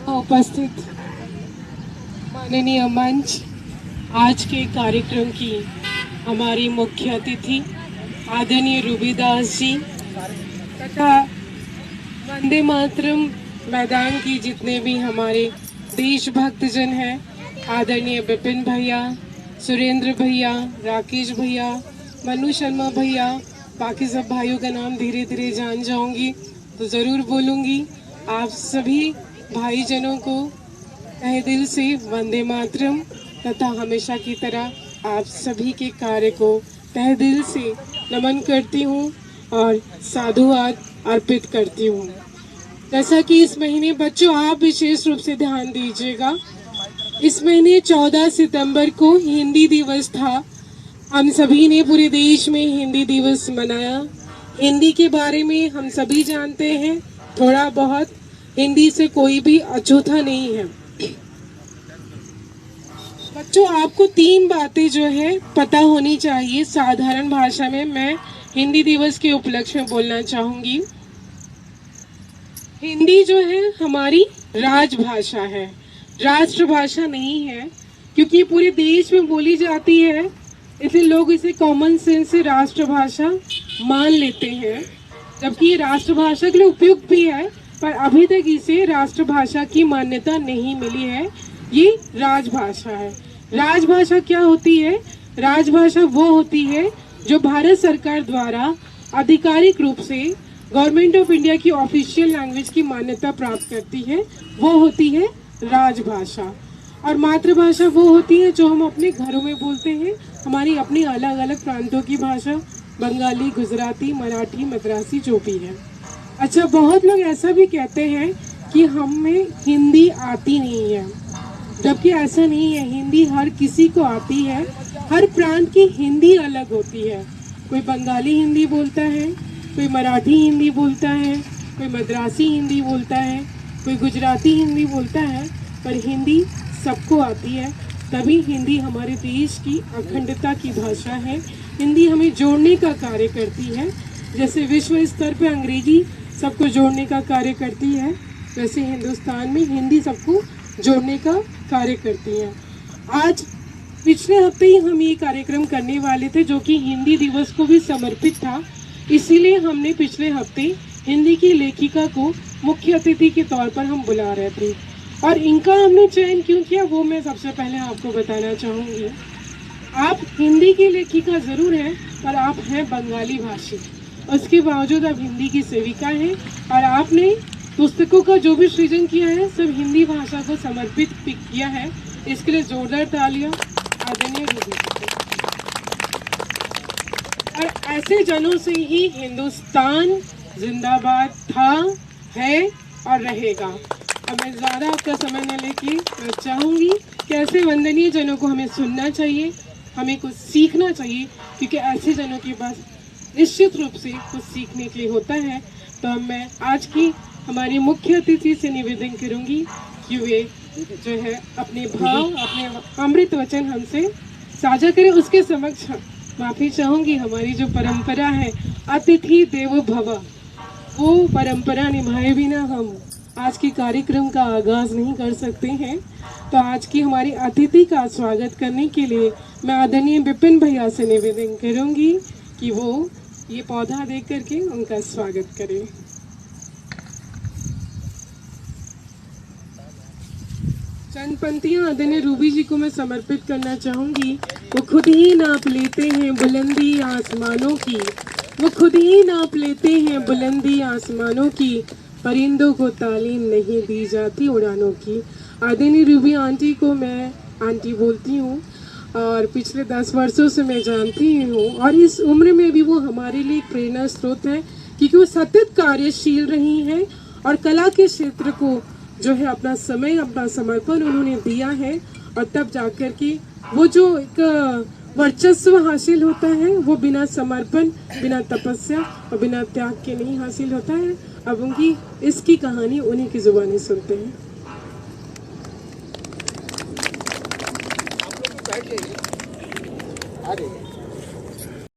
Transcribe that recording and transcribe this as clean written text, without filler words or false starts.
उपस्थित माननीय मंच, आज के कार्यक्रम की हमारी मुख्य अतिथि आदरणीय रूबीदास जी तथा वंदे मातरम मैदान की जितने भी हमारे देशभक्त जन हैं, आदरणीय विपिन भैया, सुरेंद्र भैया, राकेश भैया, मनु शर्मा भैया, बाकी सब भाइयों का नाम धीरे धीरे जान जाऊंगी तो ज़रूर बोलूंगी। आप सभी भाईजनों को तहे दिल से वंदे मातरम तथा हमेशा की तरह आप सभी के कार्य को तहे दिल से नमन करती हूँ और साधुवाद अर्पित करती हूँ। जैसा कि इस महीने बच्चों आप विशेष रूप से ध्यान दीजिएगा, इस महीने 14 सितंबर को हिंदी दिवस था। हम सभी ने पूरे देश में हिंदी दिवस मनाया। हिंदी के बारे में हम सभी जानते हैं थोड़ा बहुत, हिंदी से कोई भी अछूता नहीं है। बच्चों आपको 3 बातें जो है पता होनी चाहिए साधारण भाषा में। मैं हिंदी दिवस के उपलक्ष्य में बोलना चाहूंगी। हिंदी जो है हमारी राजभाषा है, राष्ट्रभाषा नहीं है, क्योंकि पूरे देश में बोली जाती है, इसलिए लोग इसे कॉमन सेंस से राष्ट्रभाषा मान लेते हैं, जबकि ये राष्ट्रभाषा के लिए उपयुक्त भी है, पर अभी तक इसे राष्ट्रभाषा की मान्यता नहीं मिली है। ये राजभाषा है। राजभाषा क्या होती है? राजभाषा वो होती है जो भारत सरकार द्वारा आधिकारिक रूप से गवर्नमेंट ऑफ इंडिया की ऑफिशियल लैंग्वेज की मान्यता प्राप्त करती है, वो होती है राजभाषा। और मातृभाषा वो होती है जो हम अपने घरों में बोलते हैं, हमारी अपनी अलग अलग प्रांतों की भाषा, बंगाली, गुजराती, मराठी, मद्रासी जो भी है। अच्छा, बहुत लोग ऐसा भी कहते हैं कि हमें हिंदी आती नहीं है, जबकि ऐसा नहीं है। हिंदी हर किसी को आती है। हर प्रांत की हिंदी अलग होती है। कोई बंगाली हिंदी बोलता है, कोई मराठी हिंदी बोलता है, कोई मद्रासी हिंदी बोलता है, कोई गुजराती हिंदी बोलता है, पर हिंदी सबको आती है। तभी हिंदी हमारे देश की अखंडता की भाषा है। हिंदी हमें जोड़ने का कार्य करती है। जैसे विश्व स्तर पर अंग्रेजी सबको जोड़ने का कार्य करती है, वैसे हिंदुस्तान में हिंदी सबको जोड़ने का कार्य करती है। आज पिछले हफ्ते ही हम ये कार्यक्रम करने वाले थे, जो कि हिंदी दिवस को भी समर्पित था। इसीलिए हमने पिछले हफ्ते हिंदी की लेखिका को मुख्य अतिथि के तौर पर हम बुला रहे थे, और इनका हमने चयन क्यों किया वो मैं सबसे पहले आपको बताना चाहूँगी। आप हिंदी की लेखिका ज़रूर हैं, पर आप हैं बंगाली भाषी। उसके बावजूद आप हिंदी की सेविका हैं, और आपने पुस्तकों का जो भी सृजन किया है सब हिंदी भाषा को समर्पित किया है। इसके लिए जोरदार तालियां आदरणीय रूबी जी को। और ऐसे जनों से ही हिंदुस्तान जिंदाबाद था, है और रहेगा। अब मैं ज़्यादा आपका समय न लेके मैं चाहूँगी कि ऐसे वंदनीय जनों को हमें सुनना चाहिए, हमें कुछ सीखना चाहिए, क्योंकि ऐसे जनों के पास निश्चित रूप से कुछ सीखने के लिए होता है। तो अब मैं आज की हमारी मुख्य अतिथि से निवेदन करूंगी कि वे जो है अपने भाव, अपने अमृत वचन हमसे साझा करें। उसके समक्ष माफ़ी चाहूँगी, हमारी जो परंपरा है अतिथि देवो भव, वो परंपरा निभाए बिना हम आज के कार्यक्रम का आगाज़ नहीं कर सकते हैं। तो आज की हमारी अतिथि का स्वागत करने के लिए मैं आदरणीय विपिन भैया से निवेदन करूंगी कि वो ये पौधा देख करके उनका स्वागत करें। चंद पंक्तियाँ आदरणीय रूबी जी को मैं समर्पित करना चाहूँगी। वो खुद ही नाप लेते हैं बुलंदी आसमानों की, वो खुद ही नाप लेते हैं बुलंदी आसमानों की, परिंदों को तालीम नहीं दी जाती उड़ानों की। आदरणीय रूबी आंटी को मैं आंटी बोलती हूँ, और पिछले 10 वर्षों से मैं जानती हूँ, और इस उम्र में भी वो हमारे लिए एक प्रेरणा स्रोत है, क्योंकि वो सतत कार्यशील रही हैं और कला के क्षेत्र को जो है अपना समय, अपना समर्पण उन्होंने दिया है। और तब जाकर के वो जो एक वर्चस्व हासिल होता है, वो बिना समर्पण, बिना तपस्या और बिना त्याग के नहीं हासिल होता है। अब उनकी इसकी कहानी उन्हीं की जुबानी सुनते हैं। अरे